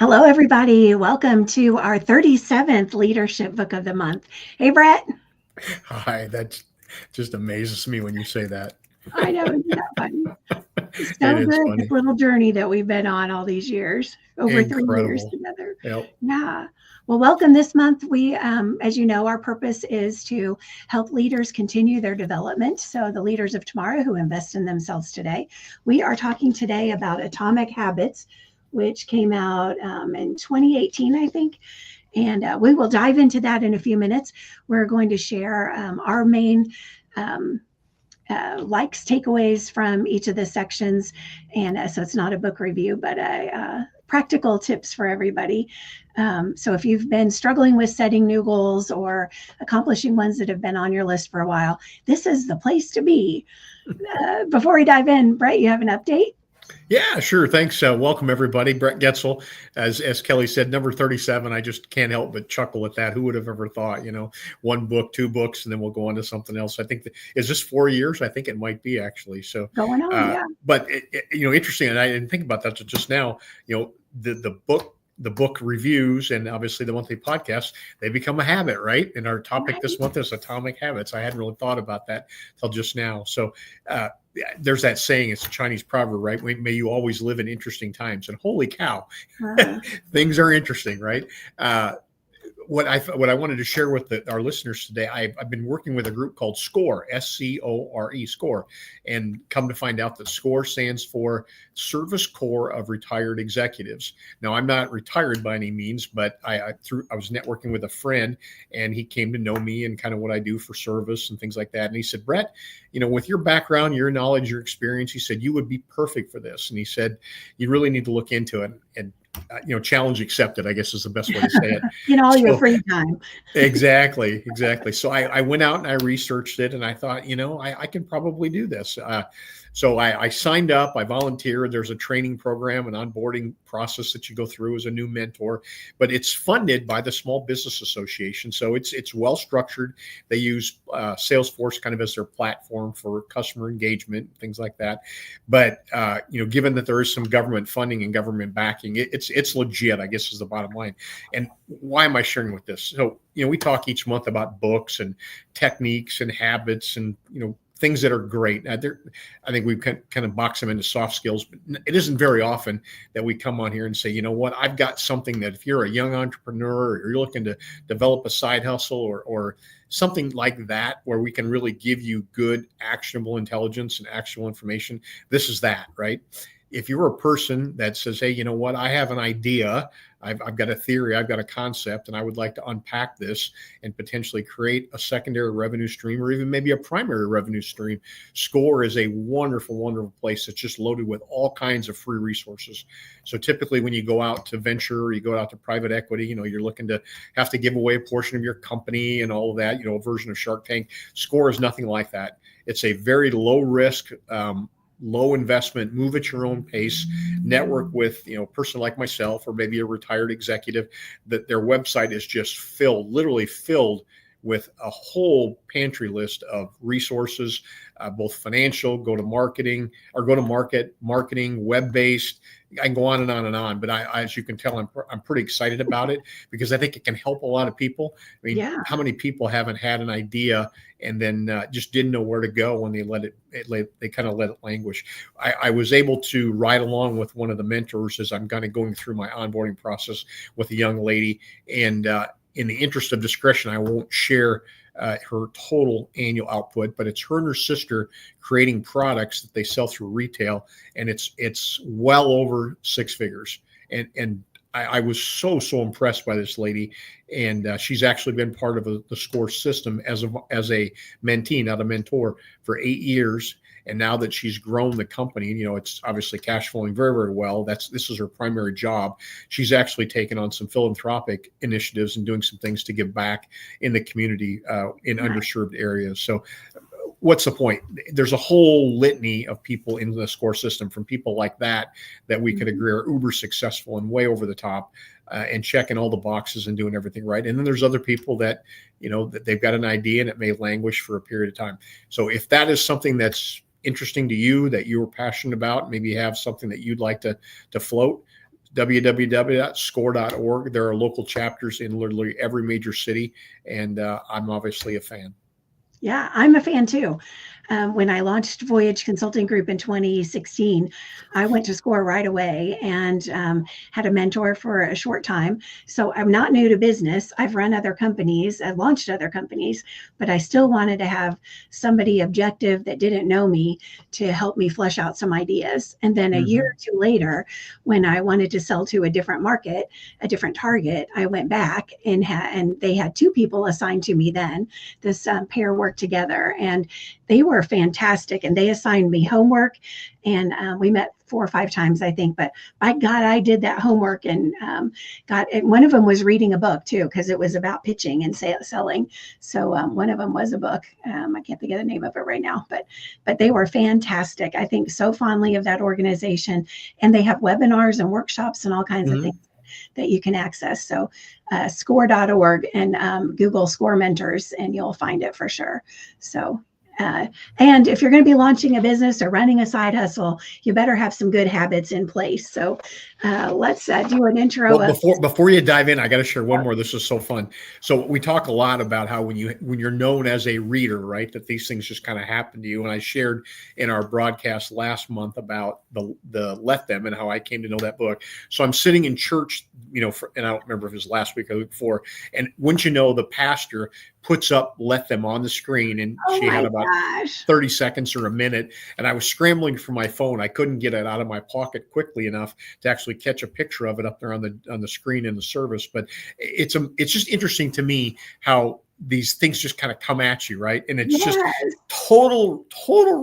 Hello, everybody. Welcome to our 37th Leadership Book of the Month. Hey, Brett. Hi, that just amazes me when you say that. I know, isn't that funny? It's so It is good, this funny. little journey that we've been on all these years, over 3 years Incredible. together. Yep. Yeah. Well, welcome this month. We, as you know, our purpose is to help leaders continue their development. So the leaders of tomorrow who invest in themselves today. We are talking today about Atomic Habits, which came out in 2018, I think. And we will dive into that in a few minutes. We're going to share our main likes, takeaways from each of the sections. And so it's not a book review, but practical tips for everybody. So if you've been struggling with setting new goals or accomplishing ones that have been on your list for a while, this is the place to be. Before we dive in, Brett, you have an update? Yeah, sure. Thanks. Welcome, everybody. Bret Getzel, as Kelly said, number 37. I just can't help but chuckle at that. Who would have ever thought, one book, two books, and then we'll go on to something else. I think, is this 4 years? I think it might be, actually. So going on, yeah. But, interesting, and I didn't think about that just now, the book reviews and obviously the monthly podcast, they become a habit, right? And our topic this month is Atomic Habits. I hadn't really thought about that till just now. So there's that saying, it's a Chinese proverb, right? May you always live in interesting times. And holy cow, things are interesting, right? What I wanted to share with our listeners today, I've been working with a group called SCORE, SCORE, SCORE, and come to find out that SCORE stands for Service Corps of Retired Executives. Now, I'm not retired by any means, but I was networking with a friend, and he came to know me and kind of what I do for service and things like that. And he said, Brett, with your background, your knowledge, your experience, he said, you would be perfect for this. And he said, you really need to look into it. And challenge accepted, I guess is the best way to say it. In all your free time. Exactly. So I went out and I researched it, and I thought, I can probably do this. So I signed up, I volunteered. There's a training program, an onboarding process that you go through as a new mentor, but it's funded by the Small Business Association. So it's well structured. They use Salesforce kind of as their platform for customer engagement, things like that. But, given that there is some government funding and government backing, it's legit, I guess, is the bottom line. And why am I sharing with this? So, we talk each month about books and techniques and habits and, things that are great. I think we kind of box them into soft skills, but it isn't very often that we come on here and say, what, I've got something that if you're a young entrepreneur or you're looking to develop a side hustle or something like that, where we can really give you good, actionable intelligence and actionable information, this is that, right? If you're a person that says, hey, what, I have an idea, I've got a theory, I've got a concept, and I would like to unpack this and potentially create a secondary revenue stream or even maybe a primary revenue stream, SCORE is a wonderful, wonderful place that's just loaded with all kinds of free resources. So typically when you go out to venture or you go out to private equity, you're looking to have to give away a portion of your company and all of that, a version of Shark Tank. SCORE is nothing like that. It's a very low risk, low investment, move at your own pace, network with, a person like myself or maybe a retired executive, that their website is just literally filled with a whole pantry list of resources, both financial, go-to-market, marketing, web-based. I can go on and on and on, but as you can tell, I'm pretty excited about it because I think it can help a lot of people. I mean, How many people haven't had an idea and then just didn't know where to go when they kind of let it languish? I was able to ride along with one of the mentors as I'm kind of going through my onboarding process with a young lady, and in the interest of discretion, I won't share her total annual output, but it's her and her sister creating products that they sell through retail, and it's well over six figures. And I was so impressed by this lady, and she's actually been part of the SCORE system as a mentee, not a mentor, for 8 years. And now that she's grown the company, it's obviously cash flowing very, very well. This is her primary job. She's actually taken on some philanthropic initiatives and doing some things to give back in the community in underserved areas. So what's the point? There's a whole litany of people in the SCORE system, from people like that we could agree are uber successful and way over the top and checking all the boxes and doing everything right. And then there's other people that, that they've got an idea and it may languish for a period of time. So if that is something that's interesting to you, that you were passionate about, maybe you have something that you'd like to float, www.𝗧𝗛𝗢𝗏.org. There are local chapters in literally every major city, and I'm obviously a fan. Yeah, I'm a fan too. When I launched Voyage Consulting Group in 2016, I went to SCORE right away and had a mentor for a short time. So I'm not new to business. I've run other companies, I've launched other companies, but I still wanted to have somebody objective that didn't know me to help me flesh out some ideas. And then a year or two later, when I wanted to sell to a different market, a different target, I went back and they had two people assigned to me then. This pair worked together, and they were fantastic, and they assigned me homework, and we met 4 or 5 times, I think, but by God, I did that homework, and one of them was reading a book too, because it was about pitching and selling. So one of them was a book. I can't think of the name of it right now, but they were fantastic. I think so fondly of that organization, and they have webinars and workshops and all kinds of things that you can access. So SCORE.org and Google SCORE Mentors, and you'll find it for sure. So and if you're going to be launching a business or running a side hustle, you better have some good habits in place. So let's do an intro. Well, before you dive in, I got to share one more. This is so fun. So we talk a lot about how when you're known as a reader, right, that these things just kind of happen to you. And I shared in our broadcast last month about the Let Them and how I came to know that book. So I'm sitting in church, and I don't remember if it was last week or the week before. And wouldn't you know, the pastor puts up Let Them on the screen, and she had about 30 seconds or a minute, and I was scrambling for my phone. I couldn't get it out of my pocket quickly enough to actually catch a picture of it up there on the screen in the service. But it's just interesting to me how these things just kind of come at you, right? And it's just total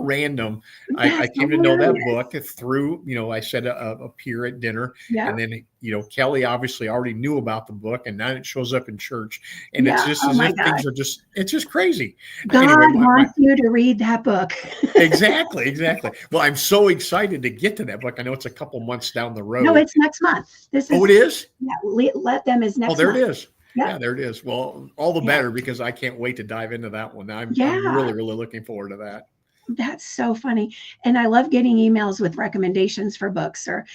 random. I came to know that book through, I said a peer at dinner, and then, Kelly obviously already knew about the book, and now it shows up in church, and it's just as if things are it's just crazy. God wants you to read that book. Exactly. Well, I'm so excited to get to that book. I know it's a couple months down the road. No, it's next month. It is? Yeah, Let Them is next month. Oh, there it is. Yeah, there it is. Well, all the better, because I can't wait to dive into that one. I'm really, really looking forward to that. That's so funny. And I love getting emails with recommendations for books, or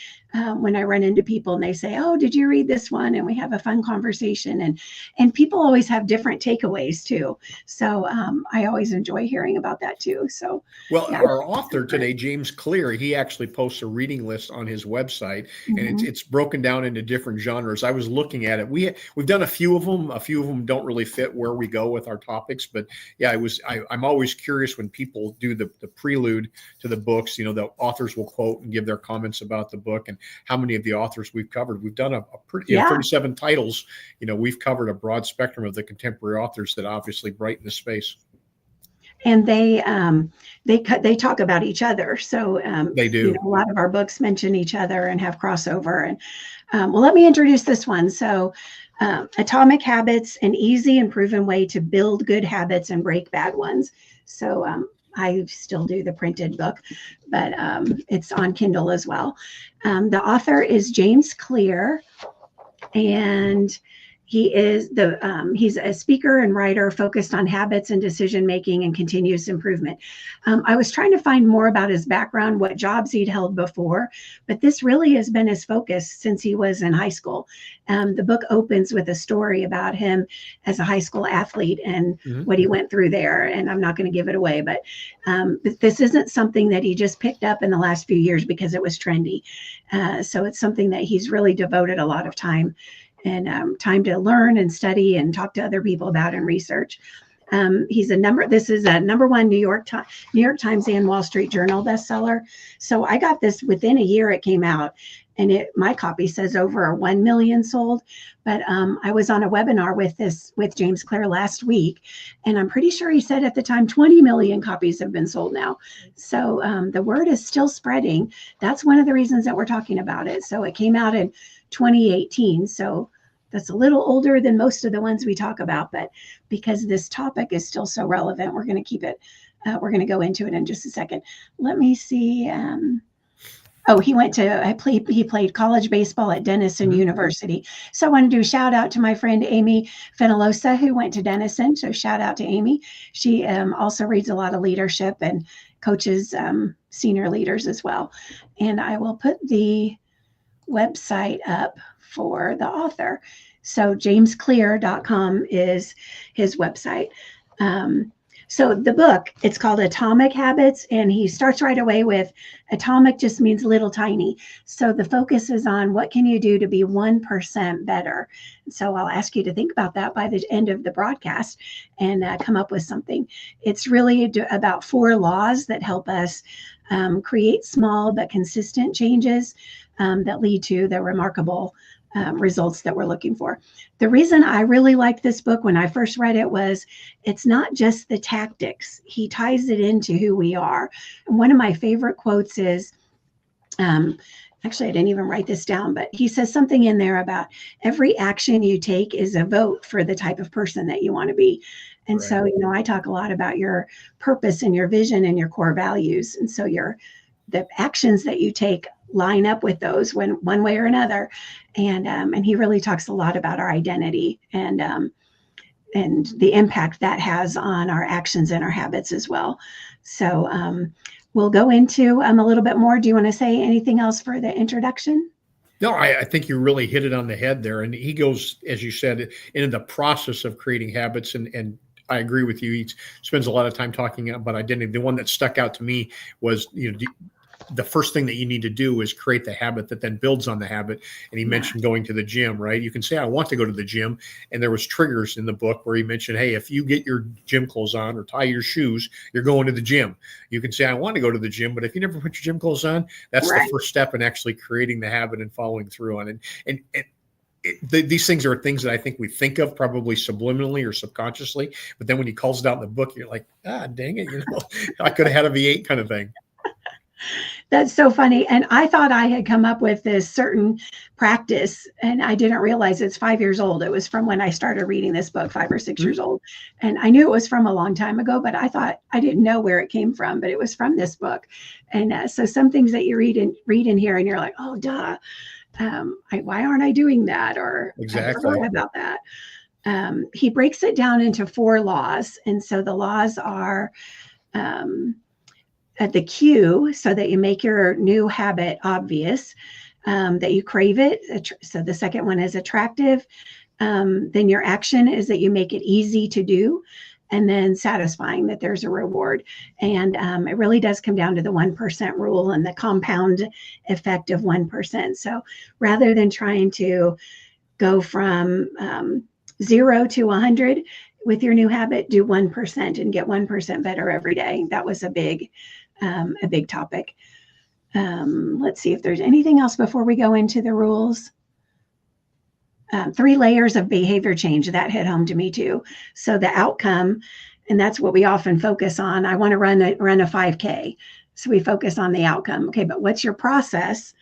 when I run into people and they say, oh, did you read this one? And we have a fun conversation, and people always have different takeaways too. So I always enjoy hearing about that too. So, well, our author today, James Clear, he actually posts a reading list on his website, and it's broken down into different genres. I was looking at it. We've done a few of them. A few of them don't really fit where we go with our topics, but yeah, I'm always curious when people do the prelude to the books. The authors will quote and give their comments about the book, and how many of the authors we've covered. We've done a pretty 37 titles. We've covered a broad spectrum of the contemporary authors that obviously brighten the space. And they talk about each other. So they do. A lot of our books mention each other and have crossover. And well, let me introduce this one. So Atomic Habits: An Easy and Proven Way to Build Good Habits and Break Bad Ones. So I still do the printed book, but it's on Kindle as well. The author is James Clear, and he's a speaker and writer focused on habits and decision making and continuous improvement. I was trying to find more about his background, what jobs he'd held before, but this really has been his focus since he was in high school. The book opens with a story about him as a high school athlete and what he went through there. And I'm not going to give it away, but this isn't something that he just picked up in the last few years because it was trendy. So it's something that he's really devoted a lot of time and time to learn and study and talk to other people about and research. This is a #1 New York Times and Wall Street Journal bestseller. So I got this within a year it came out, and my copy says over 1 million sold. But I was on a webinar with James Clear last week, and I'm pretty sure he said at the time 20 million copies have been sold now. So the word is still spreading. That's one of the reasons that we're talking about it. So it came out in 2018. So that's a little older than most of the ones we talk about, but because this topic is still so relevant, we're going to keep it. We're going to go into it in just a second. Let me see. He played college baseball at Denison University. So I want to do a shout out to my friend Amy Fenalosa, who went to Denison. So shout out to Amy. She also reads a lot of leadership and coaches senior leaders as well. And I will put the website up for the author. So jamesclear.com is his website. So the book, it's called Atomic Habits, and he starts right away with atomic just means little tiny. So the focus is on what can you do to be 1% better. So I'll ask you to think about that by the end of the broadcast and come up with something. It's really about 4 laws that help us create small but consistent changes that lead to the remarkable results that we're looking for. The reason I really liked this book when I first read it was it's not just the tactics. He ties it into who we are. And one of my favorite quotes is, actually, I didn't even write this down, but he says something in there about every action you take is a vote for the type of person that you want to be. And Right. so, I talk a lot about your purpose and your vision and your core values. And so the actions that you take line up with those one way or another. And he really talks a lot about our identity and the impact that has on our actions and our habits as well. So we'll go into a little bit more. Do you want to say anything else for the introduction? No, I think you really hit it on the head there. And he goes, as you said, into the process of creating habits. And I agree with you. He spends a lot of time talking about identity. The one that stuck out to me was, the first thing that you need to do is create the habit that then builds on the habit. And he mentioned going to the gym, right? You can say, I want to go to the gym. And there was triggers in the book where he mentioned, hey, if you get your gym clothes on or tie your shoes, you're going to the gym. You can say, I want to go to the gym, but if you never put your gym clothes on, that's the first step in actually creating the habit and following through on it. And these things are things that I think we think of probably subliminally or subconsciously, but then when he calls it out in the book, you're like, dang it, I could have had a V8 kind of thing. That's so funny. And I thought I had come up with this certain practice, and I didn't realize it's 5 years old. It was from when I started reading this book, 5 or 6 years old. And I knew it was from a long time ago, but I thought I didn't know where it came from, but it was from this book. And so some things that you read in here and you're like, oh, duh. Why aren't I doing that? Or exactly. I forgot about that. He breaks it down into 4 laws. And so the laws are at the cue, so that you make your new habit obvious, that you crave it. So the second one is attractive. Then your action is that you make it easy to do. And then satisfying, that there's a reward. And it really does come down to the 1% rule and the compound effect of 1%. So rather than trying to go from 0 to 100 with your new habit, do 1% and get 1% better every day. That was a big topic. Let's see if there's anything else before we go into the rules. 3 layers of behavior change, that hit home to me too. So the outcome, and that's what we often focus on. I want to run a 5K. So we focus on the outcome. Okay, but what's your process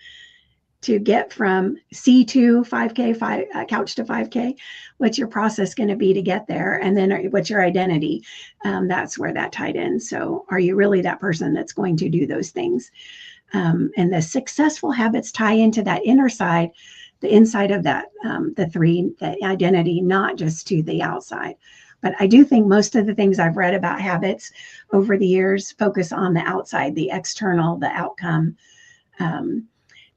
to get from C to 5K, couch to 5K? What's your process going to be to get there? And then what's your identity? That's where that tied in. So are you really that person that's going to do those things? And the successful habits tie into that inner side, the inside of that, the identity, not just to the outside. But I do think most of the things I've read about habits over the years focus on the outside, the external, the outcome.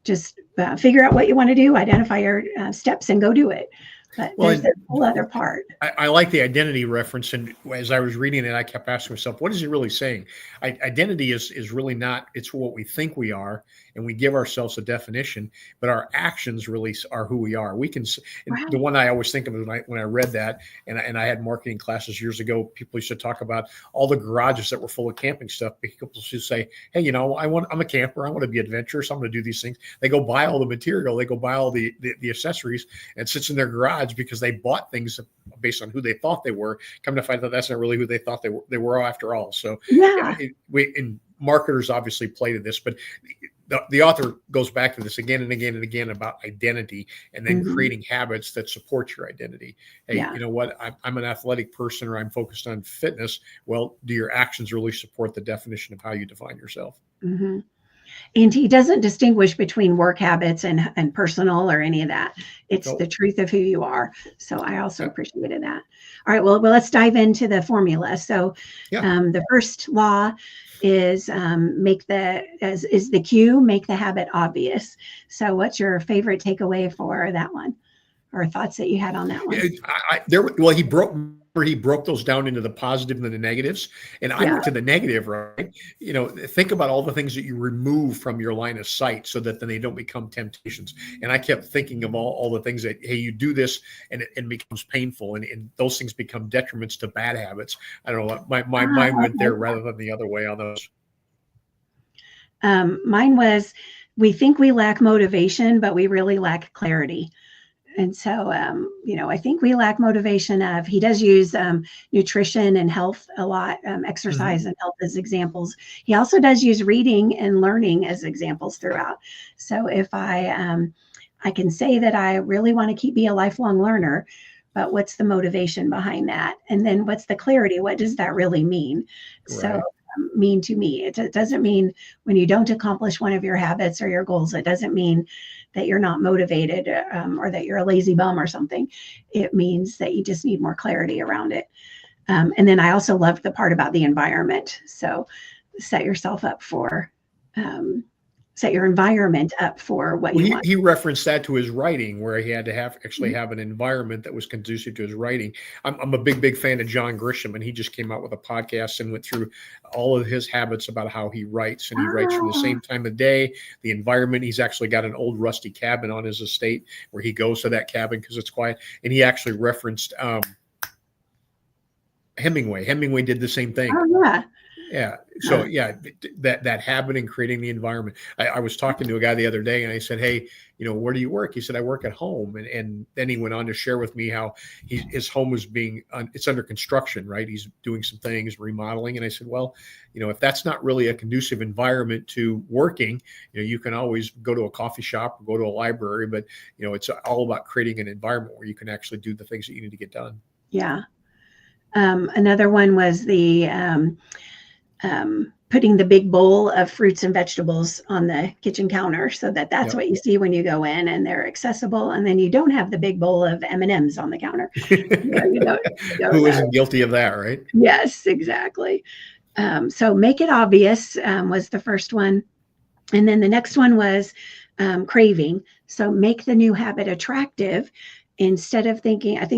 Just figure out what you want to do, identify your steps, and go do it. But there's a whole other part. I like the identity reference. And as I was reading it, I kept asking myself, what is he really saying? Identity is really not, it's what we think we are. And we give ourselves a definition, but our actions really are who we are. We can, right. The one I always think of when I read that, and I had marketing classes years ago, people used to talk about all the garages that were full of camping stuff. People should say, hey, I'm a camper. I want to be adventurous. I'm going to do these things. They go buy all the material. They go buy all the accessories, and it sits in their garage because they bought things based on who they thought they were. Come to find out that's not really who they thought they were after all. So and marketers obviously play to this, but the author goes back to this again and again and again about identity, and then creating habits that support your identity. Hey, you know what? I'm an athletic person, or I'm focused on fitness. Well, do your actions really support the definition of how you define yourself? Mm-hmm. And he doesn't distinguish between work habits and personal or any of that. It's the truth of who you are. So I also appreciated that. All right, well, let's dive into the formula. So the first law is make the cue, make the habit obvious. So what's your favorite takeaway for that one, or thoughts that you had on that one? Well, he broke those down into the positive and the negatives. And I went to the negative, right? Think about all the things that you remove from your line of sight so that then they don't become temptations. And I kept thinking of all the things that, hey, you do this and it becomes painful, and those things become detriments to bad habits. I don't know. My mind went there rather than the other way on those. Mine was, we think we lack motivation, but we really lack clarity. And so, I think we lack motivation he does use nutrition and health a lot, exercise and health as examples. He also does use reading and learning as examples throughout. So if I can say that I really want to be a lifelong learner, but what's the motivation behind that? And then what's the clarity? What does that really mean? Right. So mean to me, it doesn't mean when you don't accomplish one of your habits or your goals, it doesn't mean that you're not motivated or that you're a lazy bum or something. It means that you just need more clarity around it. And then I also loved the part about the environment. So set your environment up for what you want. He referenced that to his writing, where he had to have an environment that was conducive to his writing. I'm a big fan of John Grisham, and he just came out with a podcast and went through all of his habits about how he writes. And he writes from the same time of day, the environment. He's actually got an old rusty cabin on his estate where he goes to that cabin because it's quiet. And he actually referenced Hemingway. Hemingway did the same thing. Oh, yeah. Yeah. So that habit in creating the environment. I was talking to a guy the other day and I said, hey, where do you work? He said, I work at home. And then he went on to share with me how his home was it's under construction, right? He's doing some things, remodeling. And I said, well, if that's not really a conducive environment to working, you can always go to a coffee shop or go to a library, but it's all about creating an environment where you can actually do the things that you need to get done. Yeah. Another one was the, putting the big bowl of fruits and vegetables on the kitchen counter so that's what you see when you go in and they're accessible. And then you don't have the big bowl of M&Ms on the counter. Who isn't guilty of that, right? Yes, exactly. So make it obvious was the first one. And then the next one was craving. So make the new habit attractive. Instead of thinking about,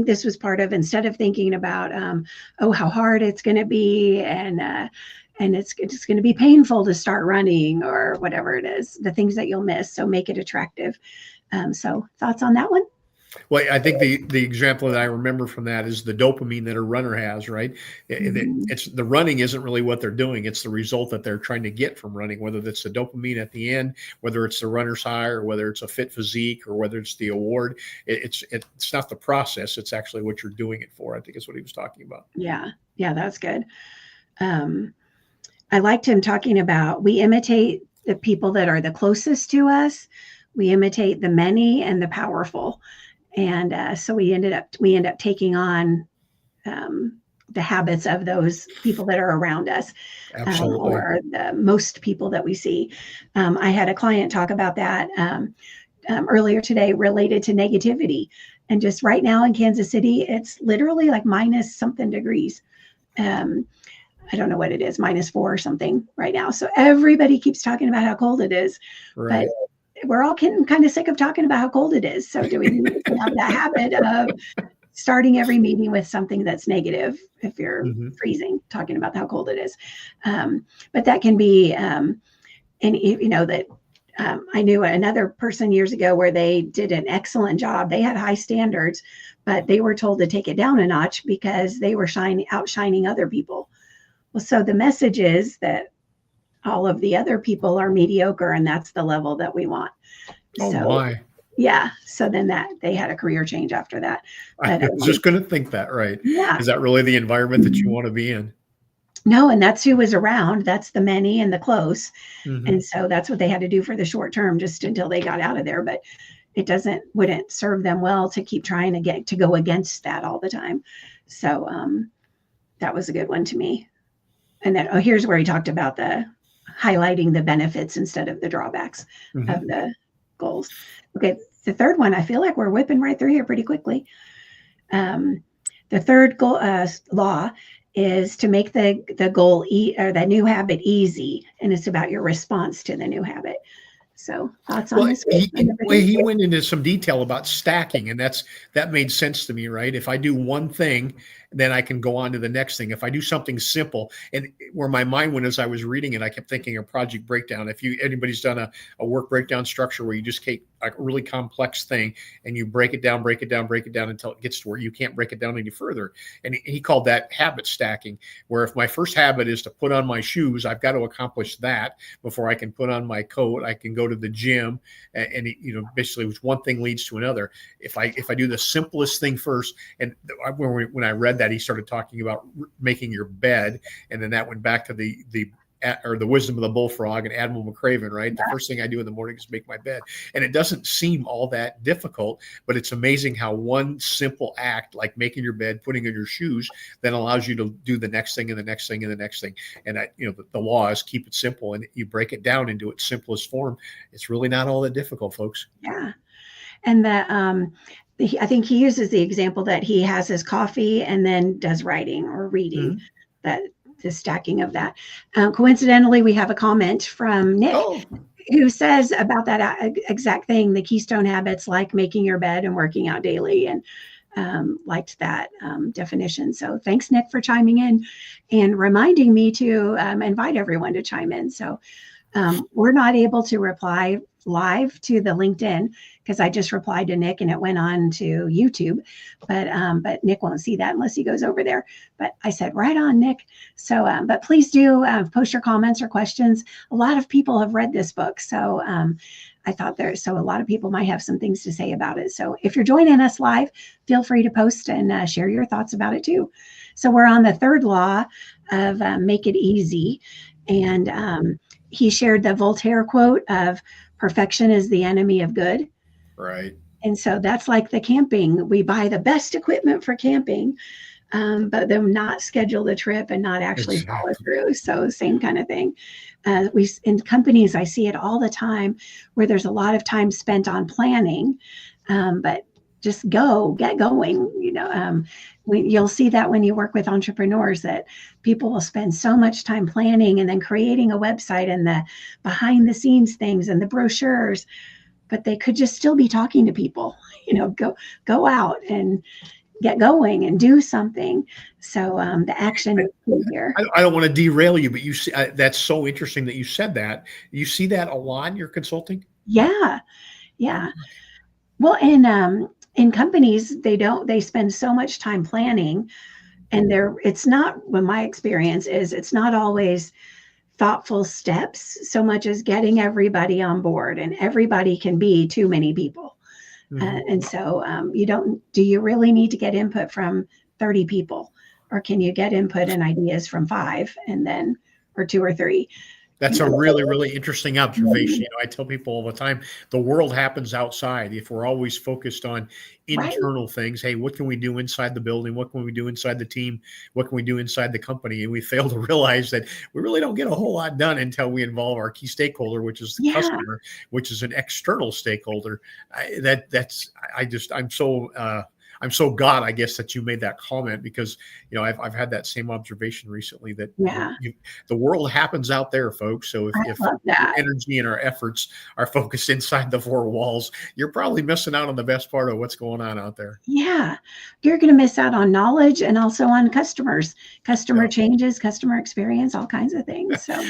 how hard it's going to be and it's going to be painful to start running or whatever it is, the things that you'll miss. So make it attractive. So thoughts on that one? Well, I think the example that I remember from that is the dopamine that a runner has, right? It's the running isn't really what they're doing. It's the result that they're trying to get from running, whether it's the dopamine at the end, whether it's the runner's high or whether it's a fit physique or whether it's the award. It's not the process. It's actually what you're doing it for. I think is what he was talking about. Yeah. Yeah, that's good. I liked him talking about, we imitate the people that are the closest to us. We imitate the many and the powerful. And so we end up taking on the habits of those people that are around us, or the most people that we see. I had a client talk about that earlier today related to negativity. And just right now in Kansas City, it's literally like minus something degrees. I don't know what it is, -4 or something right now. So everybody keeps talking about how cold it is. Right. But we're all getting kind of sick of talking about how cold it is. So do we need to have that habit of starting every meeting with something that's negative if you're freezing, talking about how cold it is. But that can be, I knew another person years ago where they did an excellent job. They had high standards, but they were told to take it down a notch because they were outshining other people. Well, so the message is that all of the other people are mediocre and that's the level that we want. Why? Yeah. So then they had a career change after that. But, I was just going to think that, right? Yeah. Is that really the environment that you want to be in? No. And that's who was around. That's the many and the close. And so that's what they had to do for the short term, just until they got out of there. But it wouldn't serve them well to keep trying to go against that all the time. So that was a good one to me. And then, here's where he talked about highlighting the benefits instead of the drawbacks of the goals. Okay. The third one, I feel like we're whipping right through here pretty quickly. The third goal, law is to make the goal or the new habit easy, and it's about your response to the new habit. So thoughts on this? He went into some detail about stacking, and that made sense to me, right? If I do one thing, then I can go on to the next thing. If I do something simple, and where my mind went as I was reading it, I kept thinking of project breakdown. If anybody's done a work breakdown structure where you just take a really complex thing and you break it down until it gets to where you can't break it down any further. And he called that habit stacking, where if my first habit is to put on my shoes, I've got to accomplish that before I can put on my coat. I can go to the gym, and basically one thing leads to another. If I do the simplest thing first, and when I read that, he started talking about making your bed, and then that went back to the wisdom of the bullfrog and Admiral McCraven, right? The first thing I do in the morning is make my bed. And it doesn't seem all that difficult, but it's amazing how one simple act, like making your bed, putting on your shoes, then allows you to do the next thing and the next thing and the next thing. And the law is keep it simple, and you break it down into its simplest form. It's really not all that difficult, folks. Yeah. And I think he uses the example that he has his coffee and then does writing or reading, that the stacking of that. Coincidentally, we have a comment from Nick who says about that exact thing, the keystone habits, like making your bed and working out daily, and liked that definition. So thanks, Nick, for chiming in and reminding me to invite everyone to chime in. So we're not able to reply live to the LinkedIn because I just replied to Nick and it went on to YouTube, but Nick won't see that unless he goes over there. But I said, right on, Nick. So, but please do post your comments or questions. A lot of people have read this book, so I thought so a lot of people might have some things to say about it. So if you're joining us live, feel free to post and share your thoughts about it too. So we're on the third law of make it easy, and he shared the Voltaire quote of perfection is the enemy of good. Right. And so that's like the camping. We buy the best equipment for camping, but then not schedule the trip and not actually follow through. So same kind of thing. In companies, I see it all the time where there's a lot of time spent on planning, but just get going. You'll see that when you work with entrepreneurs, that people will spend so much time planning and then creating a website and the behind the scenes things and the brochures, but they could just still be talking to people. Go out and get going and do something. So the action here. I don't want to derail you, but you see, that's so interesting that you said that. You see that a lot in your consulting? Yeah. Well, in companies, they spend so much time planning, and it's not, when my experience is, it's not always thoughtful steps so much as getting everybody on board, and everybody can be too many people. And so do you really need to get input from 30 people, or can you get input and ideas from 5 or 2 or 3? That's a really, really interesting observation. I tell people all the time, the world happens outside. If we're always focused on internal things, hey, what can we do inside the building? What can we do inside the team? What can we do inside the company? And we fail to realize that we really don't get a whole lot done until we involve our key stakeholder, which is the customer, which is an external stakeholder. I'm so glad, I guess, that you made that comment, because I've had that same observation recently, that the world happens out there, folks. So if our energy and our efforts are focused inside the 4 walls, you're probably missing out on the best part of what's going on out there. Yeah, you're going to miss out on knowledge, and also on customer changes, customer experience, all kinds of things. So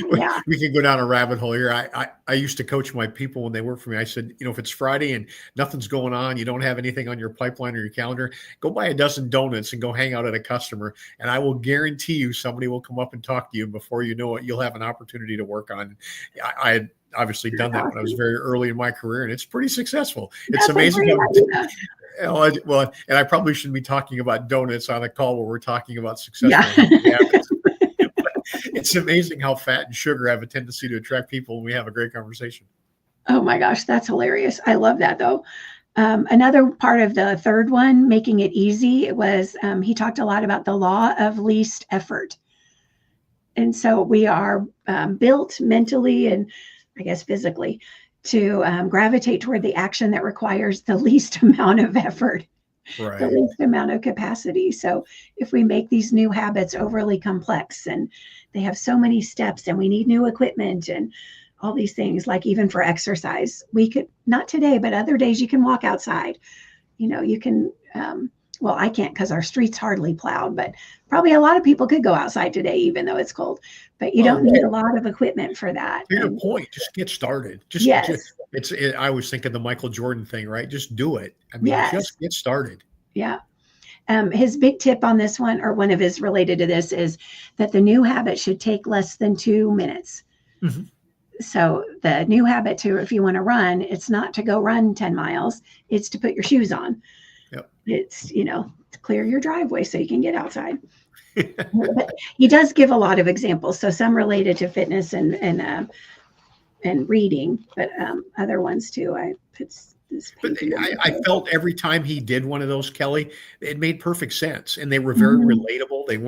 we can go down a rabbit hole here. I used to coach my people when they work for me. I said, if it's Friday and nothing's going on, you don't have anything on your pipeline or your calendar, go buy a dozen donuts and go hang out at a customer, and I will guarantee you somebody will come up and talk to you. Before you know it, you'll have an opportunity to work on. I had obviously done that when I was very early in my career, and it's pretty successul. It's amazing how, and I probably shouldn't be talking about donuts on a call where we're talking about successful habits. It's amazing how fat and sugar have a tendency to attract people when we have a great conversation. Oh my gosh, that's hilarious. I love that, though. Another part of the third one, making it easy, was he talked a lot about the law of least effort. And so we are built mentally and I guess physically to gravitate toward the action that requires the least amount of effort. Right. the least amount of capacity. So if we make these new habits overly complex and they have so many steps and we need new equipment and all these things, like even for exercise, we could, not today, but other days you can walk outside. You can, well, I can't because our street's hardly plowed, but probably a lot of people could go outside today, even though it's cold. But you don't need a lot of equipment for that. To your point, just get started. Yes. I was thinking the Michael Jordan thing, right? Just do it. I mean, Yes. just get started. Yeah. His big tip on this one, or one of his related to this, is that the new habit should take less than 2 minutes. Mm-hmm. So the new habit if you want to run, it's not to go run 10 miles, it's to put your shoes on. Yep. It's, to clear your driveway so you can get outside. But he does give a lot of examples. So some related to fitness and reading, but other ones too. I put this. But I felt every time he did one of those, Kelly, it made perfect sense, and they were very relatable. They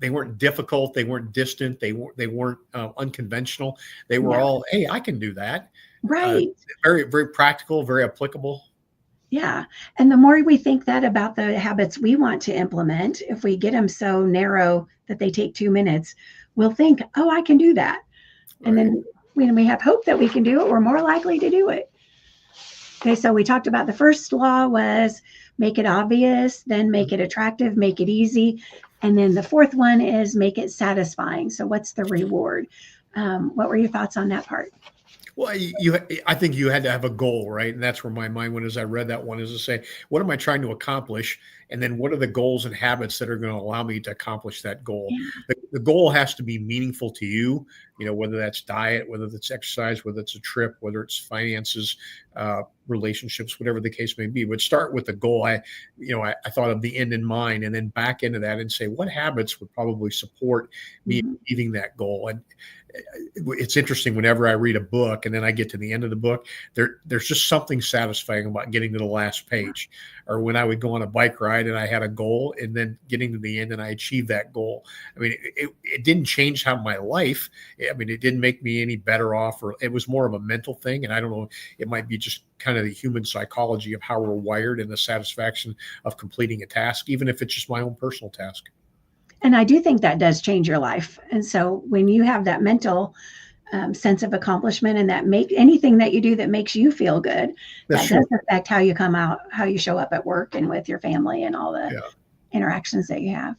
weren't difficult. They weren't distant. They weren't unconventional. They were all, hey, I can do that. Right. Very, very practical, very applicable. Yeah. And the more we think that about the habits we want to implement, if we get them so narrow that they take 2 minutes, we'll think, oh, I can do that. Right. And then when we have hope that we can do it, we're more likely to do it. Okay. So we talked about the first law was make it obvious, then make it attractive, make it easy. And then the fourth one is make it satisfying. So what's the reward? What were your thoughts on that part? Well, I think you had to have a goal, right? And that's where my mind went as I read that one, is to say, what am I trying to accomplish? And then what are the goals and habits that are going to allow me to accomplish that goal? Yeah. The goal has to be meaningful to you, whether that's diet, whether that's exercise, whether it's a trip, whether it's finances, relationships, whatever the case may be. But start with the goal. I thought of the end in mind, and then back into that and say, what habits would probably support me achieving that goal? And it's interesting, whenever I read a book and then I get to the end of the book, there's just something satisfying about getting to the last page. Or when I would go on a bike ride and I had a goal and then getting to the end and I achieved that goal. I mean, it didn't change how my life, I mean, it didn't make me any better off, or it was more of a mental thing. And I don't know, it might be just kind of the human psychology of how we're wired and the satisfaction of completing a task, even if it's just my own personal task. And I do think that does change your life. And so when you have that mental sense of accomplishment, and that anything that you do that makes you feel good, that does affect how you come out, how you show up at work and with your family and all the interactions that you have.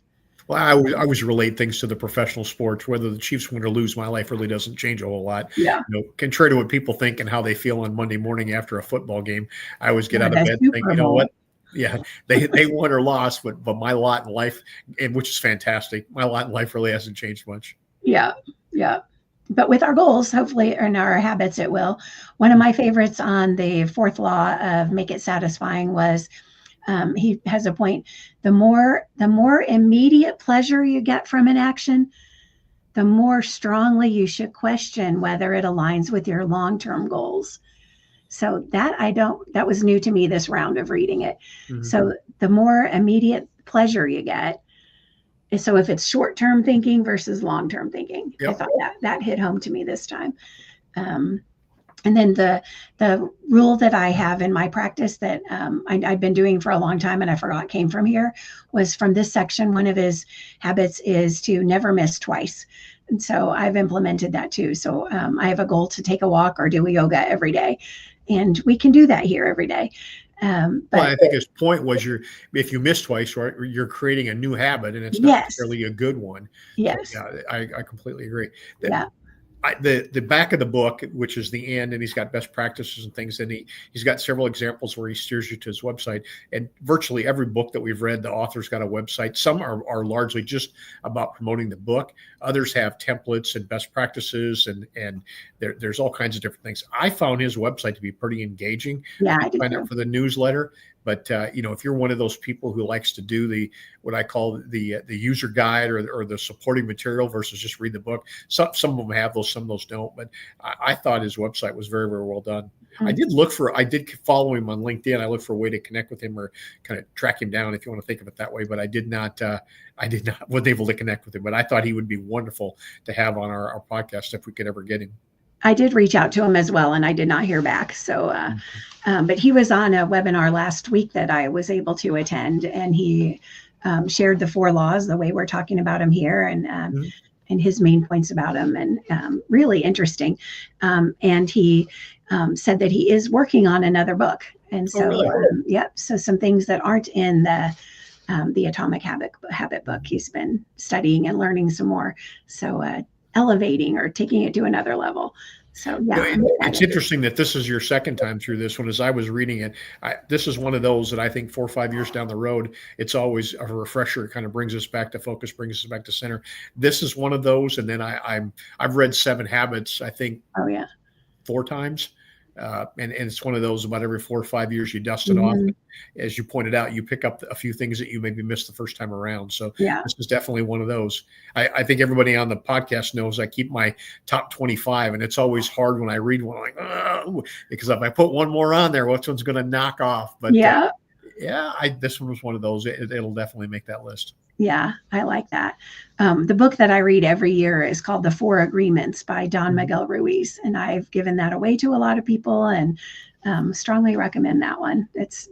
Well, I always relate things to the professional sports. Whether the Chiefs win or lose, my life really doesn't change a whole lot. Yeah. Contrary to what people think and how they feel on Monday morning after a football game, I always get out of bed and think, you know what? Yeah, they won or lost, but my lot in life, and which is fantastic, my lot in life really hasn't changed much. Yeah, yeah. But with our goals, hopefully, and our habits, it will. One of my favorites on the fourth law of make it satisfying was, he has a point, the more immediate pleasure you get from an action, the more strongly you should question whether it aligns with your long-term goals. So that was new to me this round of reading it. Mm-hmm. So the more immediate pleasure you get. So if it's short-term thinking versus long-term thinking, I thought that hit home to me this time. And then the rule that I have in my practice that I've been doing for a long time, and I forgot came from here, was from this section. One of his habits is to never miss twice. And so I've implemented that too. So I have a goal to take a walk or do a yoga every day. And we can do that here every day. But I think his point was if you miss twice, right, you're creating a new habit, and it's not necessarily a good one. Yes. Yeah, I completely agree. The back of the book, which is the end, and he's got best practices and things, and he's got several examples where he steers you to his website. And virtually every book that we've read, the author's got a website. Some are largely just about promoting the book. Others have templates and best practices, and there's all kinds of different things. I found his website to be pretty engaging. Yeah, I signed up for the newsletter. But if you're one of those people who likes to do what I call the user guide or the supporting material versus just read the book, some of them have those, some of those don't. But I thought his website was very, very well done. Mm-hmm. I did follow him on LinkedIn. I looked for a way to connect with him or kind of track him down, if you want to think of it that way. But I wasn't able to connect with him. But I thought he would be wonderful to have on our podcast if we could ever get him. I did reach out to him as well, and I did not hear back. So, but he was on a webinar last week that I was able to attend, and he shared the 4 laws, the way we're talking about them here, and his main points about them, and really interesting. And he said that he is working on another book. And so, really? So some things that aren't in the Atomic Habit book, he's been studying and learning some more. So elevating or taking it to another level. So yeah, it's interesting that this is your second time through this one. As I was reading it, this is one of those that I think 4 or 5 years down the road, it's always a refresher. It kind of brings us back to focus, brings us back to center. This is one of those. And then I've read 7 Habits, I think, 4 times. And it's one of those, about every 4 or 5 years, you dust it off. As you pointed out, you pick up a few things that you maybe missed the first time around. So this is definitely one of those. I think everybody on the podcast knows I keep my top 25, and it's always hard when I read one, like, oh, because if I put one more on there, which one's going to knock off? But this one was one of those. It'll definitely make that list. Yeah, I like that. The book that I read every year is called The 4 Agreements by Don Miguel Ruiz. And I've given that away to a lot of people, and strongly recommend that one. It's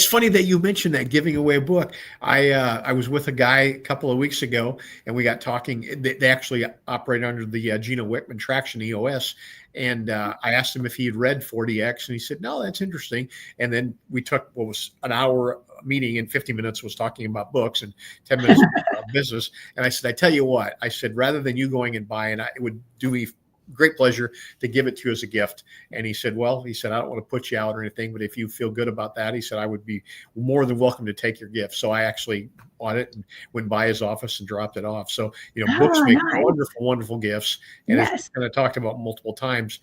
funny that you mentioned that, giving away a book. I was with a guy a couple of weeks ago, and we got talking. They actually operate under the Gino Wickman Traction EOS. And I asked him if he had read 40X, and he said, no, that's interesting. And then we took what was an hour meeting, and 50 minutes was talking about books, and 10 minutes about business. And I said, I tell you what, I said, rather than you going and buying, it would do me great pleasure to give it to you as a gift. And he said, well, I don't want to put you out or anything, but if you feel good about that, he said, I would be more than welcome to take your gift. So I actually bought it and went by his office and dropped it off. So, books make wonderful, wonderful gifts. And as we kind of talked about multiple times,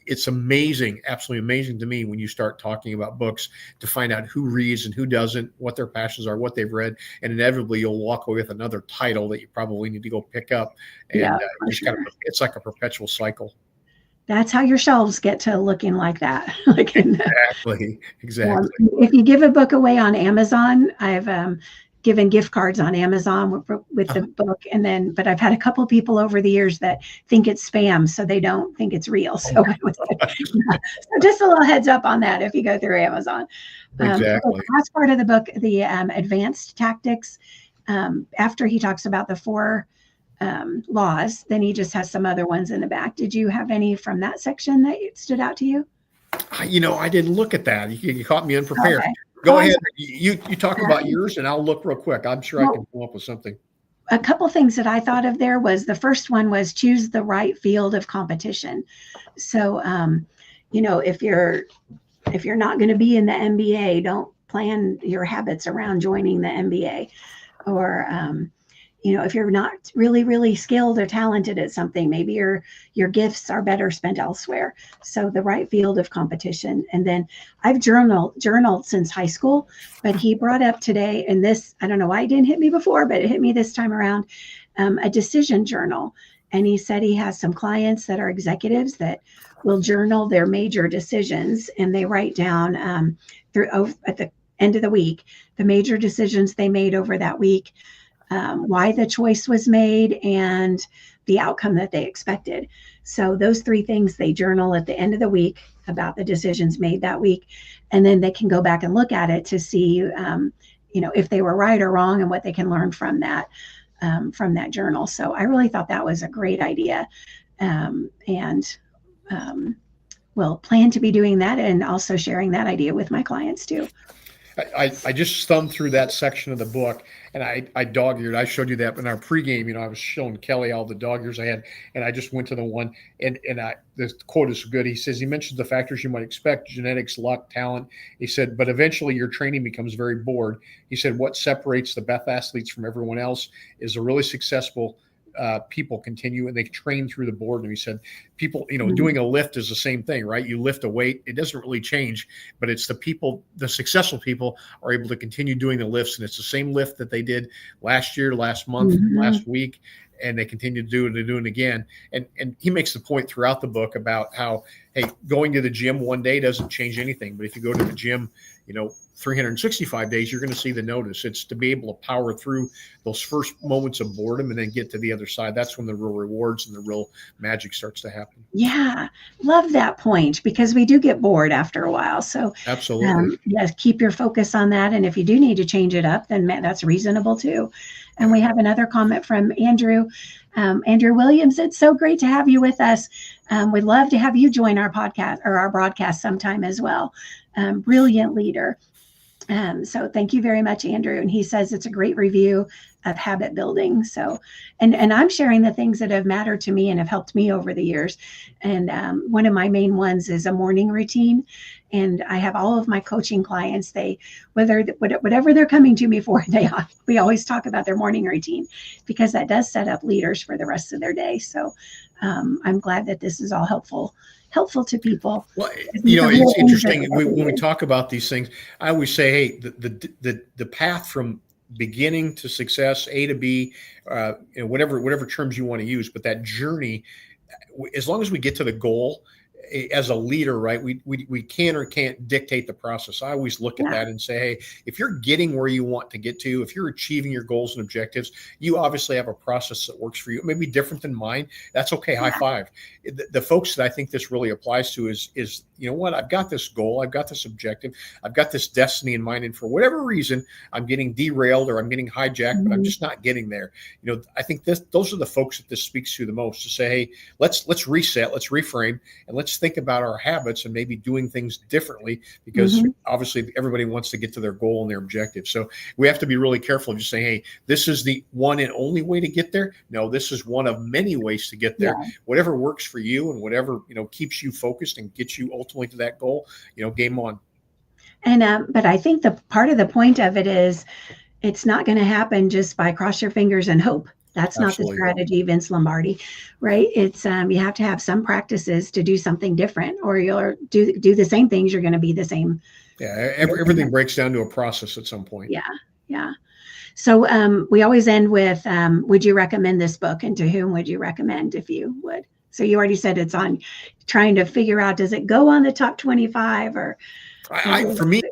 it's amazing, absolutely amazing to me when you start talking about books, to find out who reads and who doesn't, what their passions are, what they've read, and inevitably you'll walk away with another title that you probably need to go pick up. And it's like a perpetual cycle. That's how your shelves get to looking like that. Exactly. If you give a book away on Amazon, I've given gift cards on Amazon with the book, but I've had a couple people over the years that think it's spam, so they don't think it's real. So, so just a little heads up on that if you go through Amazon. Exactly. The last part of the book, the advanced tactics, after he talks about the 4 laws, then he just has some other ones in the back. Did you have any from that section that stood out to you? I didn't look at that. You caught me unprepared. Okay. Go ahead. You talk about yours, and I'll look real quick. I'm sure I can come up with something. A couple things that I thought of there was, the first one was choose the right field of competition. So, if you're not going to be in the NBA, don't plan your habits around joining the NBA. Or, if you're not really, really skilled or talented at something, maybe your gifts are better spent elsewhere. So the right field of competition. And then I've journaled since high school, but he brought up today, and this, I don't know why it didn't hit me before, but it hit me this time around, a decision journal. And he said he has some clients that are executives that will journal their major decisions, and they write down at the end of the week, the major decisions they made over that week, why the choice was made, and the outcome that they expected. So those 3 things they journal at the end of the week about the decisions made that week. And then they can go back and look at it to see, if they were right or wrong, and what they can learn from that journal. So I really thought that was a great idea. We'll plan to be doing that, and also sharing that idea with my clients too. I just thumbed through that section of the book, and I dog-eared. I showed you that in our pregame. I was showing Kelly all the dog ears I had, and I just went to the one, and the quote is good. He says, he mentions the factors you might expect: genetics, luck, talent. He said, but eventually your training becomes very bored. He said, what separates the best athletes from everyone else is a really successful people continue, and they train through the board. And he said, people, doing a lift is the same thing, right? You lift a weight, it doesn't really change, but it's the successful people are able to continue doing the lifts. And it's the same lift that they did last year, last month, last week. and they continue to do it and do it again. And he makes the point throughout the book about how, hey, going to the gym one day doesn't change anything. But if you go to the gym, 365 days, you're going to see the notice. It's to be able to power through those first moments of boredom and then get to the other side. That's when the real rewards and the real magic starts to happen. Yeah, love that point, because we do get bored after a while. So absolutely, yes, keep your focus on that. And if you do need to change it up, then that's reasonable too. And we have another comment from Andrew. Andrew Williams, it's so great to have you with us. We'd love to have you join our podcast or our broadcast sometime as well. Brilliant leader. So thank you very much, Andrew. And he says it's a great review of habit building. So, and I'm sharing the things that have mattered to me and have helped me over the years. And one of my main ones is a morning routine. And I have all of my coaching clients, whatever they're coming to me for, we always talk about their morning routine, because that does set up leaders for the rest of their day. So I'm glad that this is all helpful to people. Well, it's interesting when we talk about these things. I always say, hey, the path from beginning to success, A to B, whatever terms you want to use, but that journey, as long as we get to the goal, as a leader, right, we can or can't dictate the process. I always look at that and say, hey, if you're getting where you want to get to, if you're achieving your goals and objectives, you obviously have a process that works for you. It may be different than mine. That's okay. High five. The folks that I think this really applies to is you know what? I've got this goal. I've got this objective. I've got this destiny in mind. And for whatever reason, I'm getting derailed or I'm getting hijacked, but I'm just not getting there. I think those are the folks that this speaks to the most, to say, hey, let's reset, let's reframe, and let's think about our habits and maybe doing things differently, because obviously everybody wants to get to their goal and their objective. So we have to be really careful of just saying, hey, this is the one and only way to get there. No, this is one of many ways to get there. Whatever works for you and whatever, keeps you focused and gets you ultimately to that goal, game on. And, but I think the part of the point of it is, it's not going to happen just by cross your fingers and hope. That's not the strategy, Vince Lombardi, right? It's you have to have some practices to do something different, or you'll do the same things. You're going to be the same. Yeah, everything breaks down to a process at some point. Yeah. So we always end with, would you recommend this book, and to whom would you recommend if you would? So you already said it's on trying to figure out, does it go on the top 25 or? For me,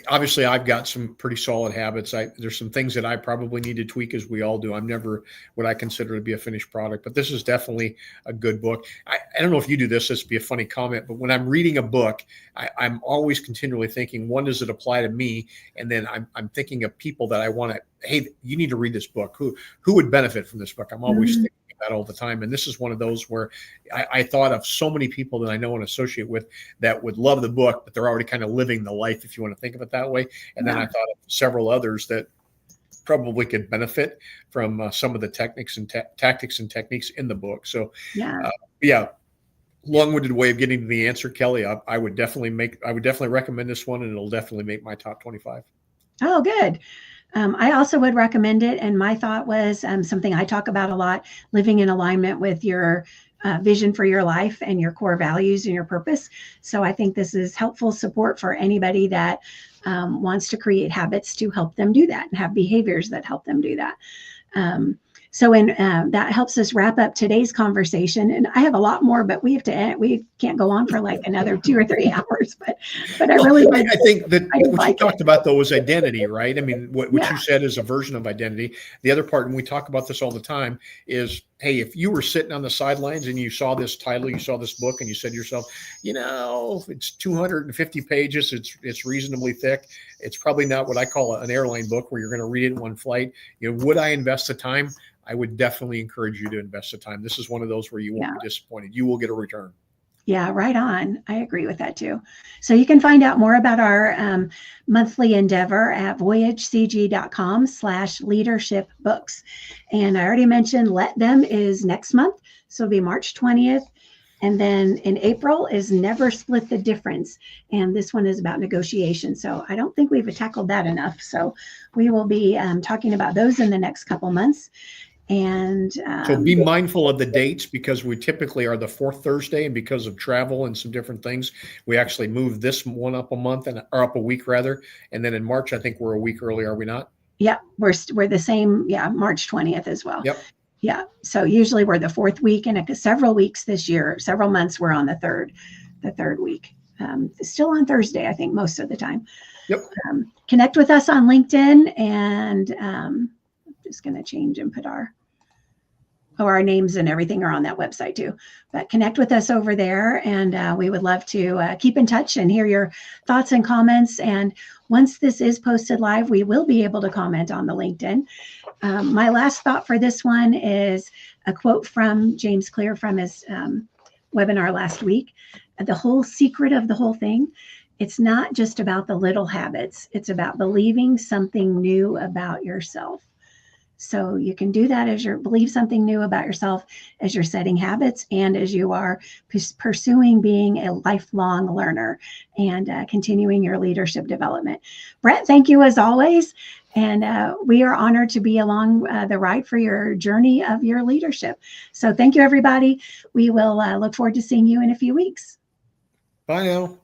obviously I've got some pretty solid habits. There's some things that I probably need to tweak, as we all do. I'm never what I consider to be a finished product, but this is definitely a good book. I don't know if you do this would be a funny comment, but when I'm reading a book, I'm always continually thinking, one, does it apply to me? And then I'm thinking of people that I want to, hey, you need to read this book. Who would benefit from this book? I'm always thinking that all the time. And this is one of those where I thought of so many people that I know and associate with that would love the book, but they're already kind of living the life, if you want to think of it that way. And then I thought of several others that probably could benefit from some of the tactics and techniques in the book. So long-winded way of getting to the answer, Kelly. I would definitely recommend this one, and it'll definitely make my top 25. Oh, good. I also would recommend it. And my thought was something I talk about a lot: living in alignment with your vision for your life and your core values and your purpose. So I think this is helpful support for anybody that wants to create habits to help them do that and have behaviors that help them do that. So that helps us wrap up today's conversation. And I have a lot more, but we can't go on for like another 2 or 3 hours. But I think that what you talked about, though, was identity, right? I mean, what you said is a version of identity. The other part, and we talk about this all the time, is, hey, if you were sitting on the sidelines and you saw this title, you saw this book, and you said to yourself, it's 250 pages, it's reasonably thick, it's probably not what I call an airline book where you're going to read it in one flight. Would I invest the time? I would definitely encourage you to invest the time. This is one of those where you won't be disappointed. You will get a return. Yeah, right on. I agree with that too. So you can find out more about our monthly endeavor at voyagecg.com/leadership books. And I already mentioned Let Them is next month. So it'll be March 20th. And then in April is Never Split the Difference. And this one is about negotiation. So I don't think we've tackled that enough. So we will be talking about those in the next couple months. And so be mindful of the dates, because we typically are the 4th Thursday, and because of travel and some different things, we actually move this one up a month, or up a week rather. And then in March, I think we're a week early, are we not? Yeah, we're the same. Yeah, March 20th as well. Yep. Yeah. So usually we're the fourth week, and several weeks this year, several months, we're on the third week. Still on Thursday, I think, most of the time. Yep. Connect with us on LinkedIn, and I'm just going to change and put our names and everything are on that website too. But connect with us over there, and we would love to keep in touch and hear your thoughts and comments. And once this is posted live, we will be able to comment on the LinkedIn. My last thought for this one is a quote from James Clear from his webinar last week. The whole secret of the whole thing, it's not just about the little habits. It's about believing something new about yourself. So you can do that as believe something new about yourself as you're setting habits and as you are pursuing being a lifelong learner and continuing your leadership development. Bret, thank you as always. And we are honored to be along the ride for your journey of your leadership. So thank you, everybody. We will look forward to seeing you in a few weeks. Bye now.